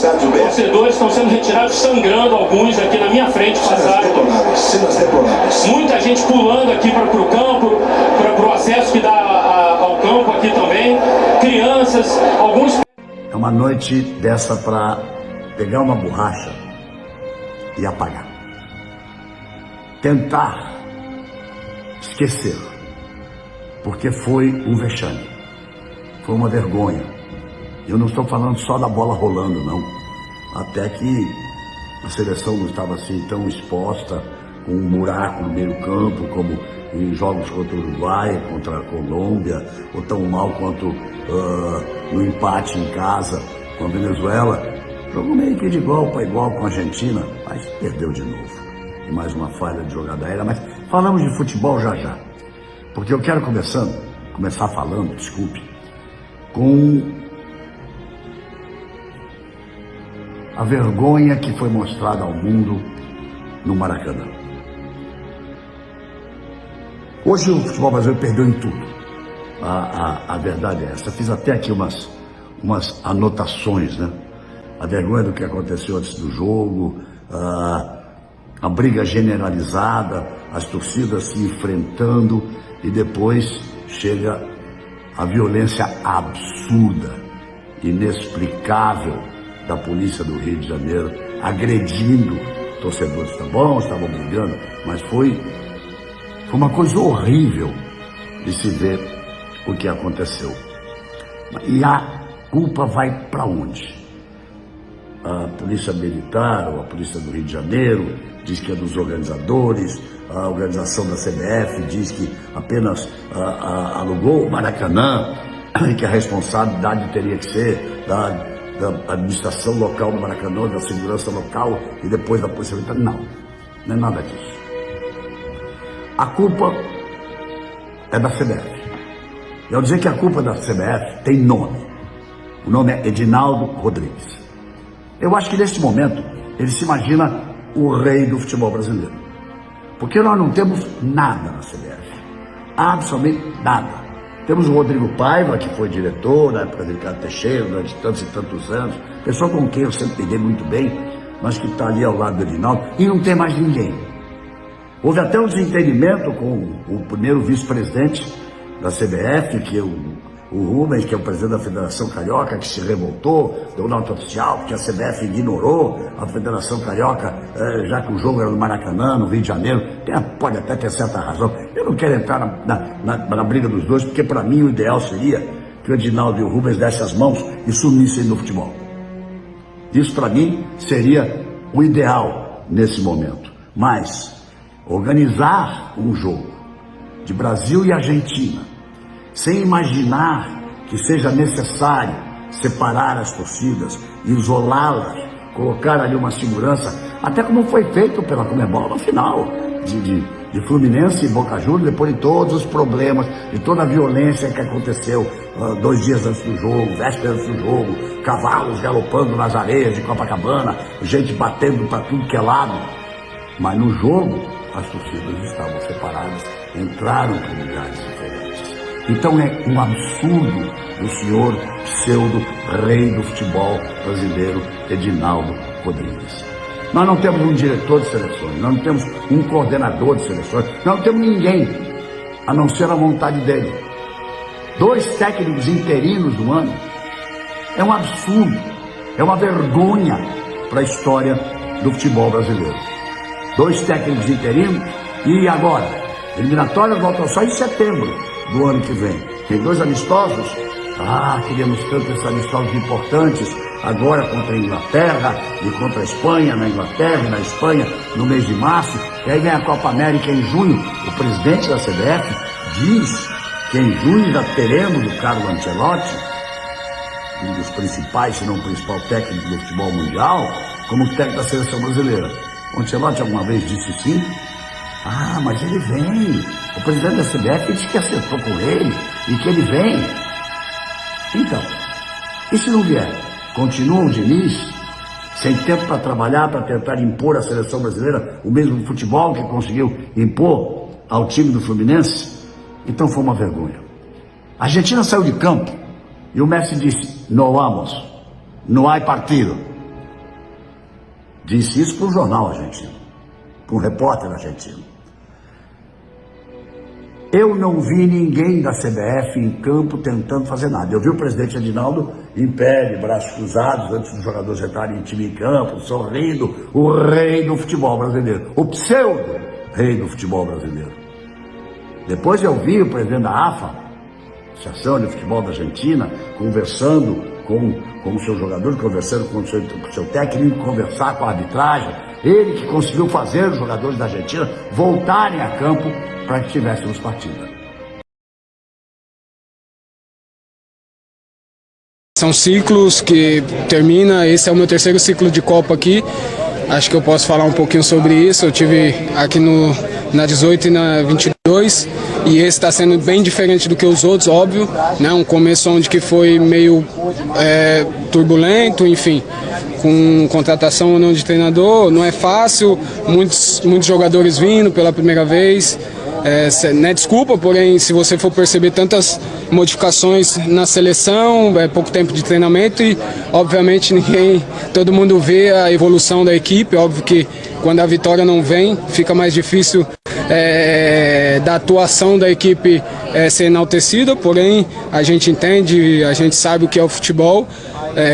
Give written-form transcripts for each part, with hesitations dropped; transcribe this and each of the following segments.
estádio B. Torcedores estão sendo retirados, sangrando, alguns aqui na minha frente passaram. Cenas deploráveis. Muita gente pulando aqui para o campo, para o acesso que dá ao campo aqui também. Crianças, alguns... É uma noite dessa para pegar uma borracha e apagar. Tentar esquecer, porque foi um vexame, foi uma vergonha. Eu não estou falando só da bola rolando, não. Até que a seleção não estava assim tão exposta, com um buraco no meio campo, como em jogos contra o Uruguai, contra a Colômbia, ou tão mal quanto no empate em casa com a Venezuela. Jogou meio que de igual para igual com a Argentina, mas perdeu de novo. E mais uma falha de jogada aérea, mas falamos de futebol já já. Porque eu quero começar falando, desculpe, com a vergonha que foi mostrada ao mundo no Maracanã. Hoje o futebol brasileiro perdeu em tudo. A verdade é essa. Fiz até aqui umas anotações, né? A vergonha do que aconteceu antes do jogo, a briga generalizada, as torcidas se enfrentando e depois chega a violência absurda, inexplicável da polícia do Rio de Janeiro agredindo torcedores. Tá bom, estavam brigando, mas foi uma coisa horrível de se ver o que aconteceu. E a culpa vai para onde? A polícia militar ou a polícia do Rio de Janeiro diz que é dos organizadores, a organização da CBF diz que apenas alugou o Maracanã e que a responsabilidade teria que ser da administração local do Maracanã, da segurança local e depois da polícia militar. Não é nada disso. A culpa é da CBF. E ao dizer que a culpa é da CBF, tem nome. O nome é Edinaldo Rodrigues. Eu acho que nesse momento ele se imagina o rei do futebol brasileiro. Porque nós não temos nada na CBF. Absolutamente nada. Temos o Rodrigo Paiva, que foi diretor na época de Ricardo Teixeira, durante tantos e tantos anos. Pessoa com quem eu sempre me dei muito bem, mas que está ali ao lado do Edinaldo. E não tem mais ninguém. Houve até um desentendimento com o primeiro vice-presidente da CBF, que é o Rubens, que é o presidente da Federação Carioca, que se revoltou, deu nota oficial, porque a CBF ignorou a Federação Carioca, já que o jogo era no Maracanã, no Rio de Janeiro. Pode até ter certa razão. Eu não quero entrar na briga dos dois, porque para mim o ideal seria que o Edinaldo e o Rubens dessem as mãos e sumissem no futebol. Isso para mim seria o ideal nesse momento. Mas organizar um jogo de Brasil e Argentina, sem imaginar que seja necessário separar as torcidas, isolá-las, colocar ali uma segurança, até como foi feito pela Conmebol no final, de Fluminense e Boca Juniors, depois de todos os problemas, de toda a violência que aconteceu 2 dias antes do jogo, véspera antes do jogo, cavalos galopando nas areias de Copacabana, gente batendo para tudo que é lado. Mas no jogo, as torcidas estavam separadas, entraram por lugares diferentes. Então é um absurdo o senhor pseudo-rei do futebol brasileiro, Edinaldo Rodrigues. Nós não temos um diretor de seleções, nós não temos um coordenador de seleções, nós não temos ninguém, a não ser a vontade dele. 2 técnicos interinos no ano é um absurdo, é uma vergonha para a história do futebol brasileiro. 2 técnicos interinos e agora, eliminatórias voltam só em setembro do ano que vem. Tem 2 amistosos. Queríamos tanto esses amistosos importantes, agora contra a Inglaterra e contra a Espanha, na Inglaterra e na Espanha, no mês de março, e aí vem a Copa América em junho. O presidente da CBF diz que em junho já teremos o Carlo Ancelotti, um dos principais, se não o principal técnico do futebol mundial, como técnico da seleção brasileira. O Ancelotti alguma vez disse sim? Mas ele vem. O presidente da CBF disse que acertou com ele e que ele vem. Então, e se não vier? Continua o Diniz, sem tempo para trabalhar, para tentar impor à seleção brasileira o mesmo futebol que conseguiu impor ao time do Fluminense? Então foi uma vergonha. A Argentina saiu de campo e o Messi disse: "No vamos, no hay partido". Disse isso para um jornal argentino, para um repórter argentino. Eu não vi ninguém da CBF em campo tentando fazer nada. Eu vi o presidente Adinaldo em pé, de braços cruzados, antes dos jogadores entrarem em time em campo, sorrindo, o rei do futebol brasileiro, o pseudo-rei do futebol brasileiro. Depois eu vi o presidente da AFA, Associação de Futebol da Argentina, conversando com os seus jogadores, conversando com o seu técnico, conversar com a arbitragem. Ele que conseguiu fazer os jogadores da Argentina voltarem a campo para que tivéssemos partida. São ciclos que termina, esse é o meu terceiro ciclo de Copa aqui. Acho que eu posso falar um pouquinho sobre isso. Eu tive aqui na 18 e na 22 e esse está sendo bem diferente do que os outros, óbvio, né? Um começo onde que foi meio turbulento, enfim, com contratação ou não de treinador, não é fácil, muitos jogadores vindo pela primeira vez. Né, desculpa, porém, se você for perceber tantas modificações na seleção, pouco tempo de treinamento e, obviamente, todo mundo vê a evolução da equipe. Óbvio que quando a vitória não vem, fica mais difícil da atuação da equipe ser enaltecida, porém, a gente entende, a gente sabe o que é o futebol,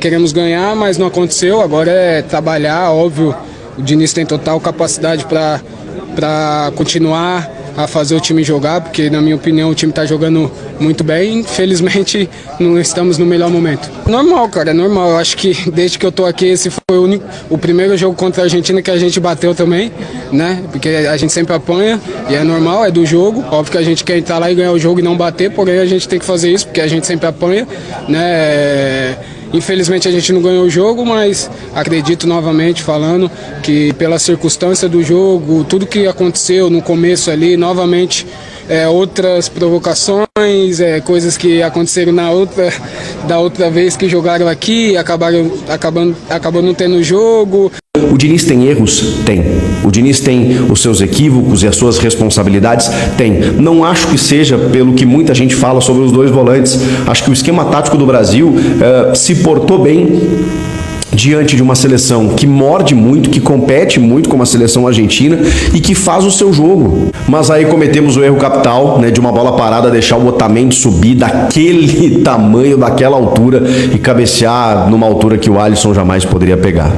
queremos ganhar, mas não aconteceu, agora é trabalhar, óbvio, o Diniz tem total capacidade para continuar a fazer o time jogar, porque na minha opinião o time está jogando muito bem. Infelizmente não estamos no melhor momento. Normal, cara, é normal. Eu acho que desde que eu tô aqui esse foi o primeiro jogo contra a Argentina que a gente bateu também, né? Porque a gente sempre apanha e é normal, é do jogo. Óbvio que a gente quer entrar lá e ganhar o jogo e não bater, porém a gente tem que fazer isso porque a gente sempre apanha, né? Infelizmente a gente não ganhou o jogo, mas acredito novamente falando que pela circunstância do jogo, tudo que aconteceu no começo ali, novamente outras provocações, coisas que aconteceram da outra vez que jogaram aqui, acabou não tendo jogo. O Diniz tem erros? Tem. O Diniz tem os seus equívocos e as suas responsabilidades? Tem. Não acho que seja pelo que muita gente fala sobre os dois volantes. Acho que o esquema tático do Brasil se portou bem diante de uma seleção que morde muito, que compete muito como a seleção argentina e que faz o seu jogo. Mas aí cometemos o erro capital, né, de uma bola parada deixar o Otamendi subir daquele tamanho, daquela altura e cabecear numa altura que o Alisson jamais poderia pegar.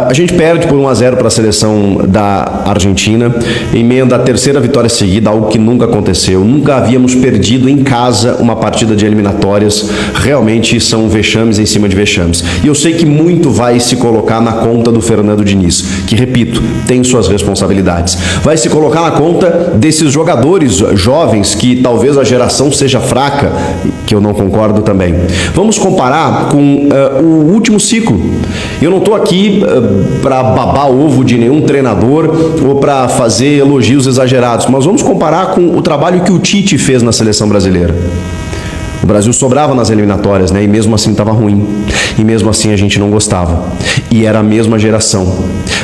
A gente perde por 1-0 para a seleção da Argentina, emenda a terceira vitória seguida, algo que nunca aconteceu. Nunca havíamos perdido em casa uma partida de eliminatórias. Realmente são vexames em cima de vexames. E eu sei que muito vai se colocar na conta do Fernando Diniz, que, repito, tem suas responsabilidades. Vai se colocar na conta desses jogadores jovens que talvez a geração seja fraca, que eu não concordo também. Vamos comparar com o último ciclo. Eu não estou aqui para babar ovo de nenhum treinador ou para fazer elogios exagerados, mas vamos comparar com o trabalho que o Tite fez na seleção brasileira. O Brasil sobrava nas eliminatórias, né? E mesmo assim estava ruim. E mesmo assim a gente não gostava. E era a mesma geração.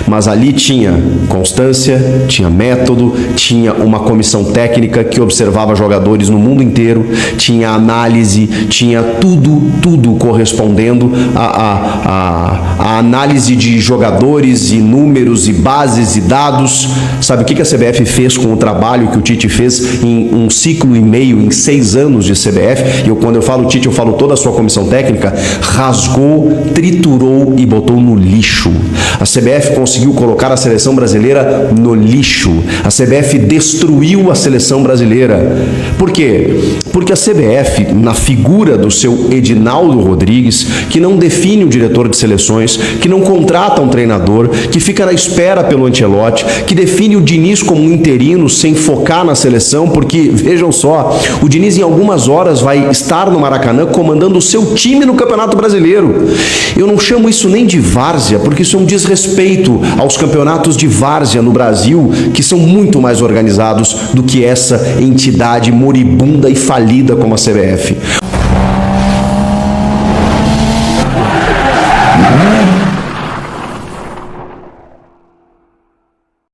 Mas ali tinha constância, tinha método, tinha uma comissão técnica que observava jogadores no mundo inteiro, tinha análise, tinha tudo correspondendo à análise de jogadores e números e bases e dados. Sabe o que a CBF fez com o trabalho que o Tite fez em 1,5 ciclo, em 6 anos de CBF? Quando eu falo Tite, eu falo toda a sua comissão técnica. Rasgou, triturou e botou no lixo. A CBF conseguiu colocar a seleção brasileira no lixo. A CBF destruiu a seleção brasileira. Por quê? Porque a CBF, na figura do seu Edinaldo Rodrigues, que não define um diretor de seleções, que não contrata um treinador, que fica na espera pelo Ancelotti, que define o Diniz como um interino sem focar na seleção, porque, vejam só, o Diniz em algumas horas vai estar no Maracanã comandando o seu time no Campeonato Brasileiro. Eu não chamo isso nem de várzea, porque isso é um desrespeito aos campeonatos de várzea no Brasil, que são muito mais organizados do que essa entidade moribunda e falida como a CBF.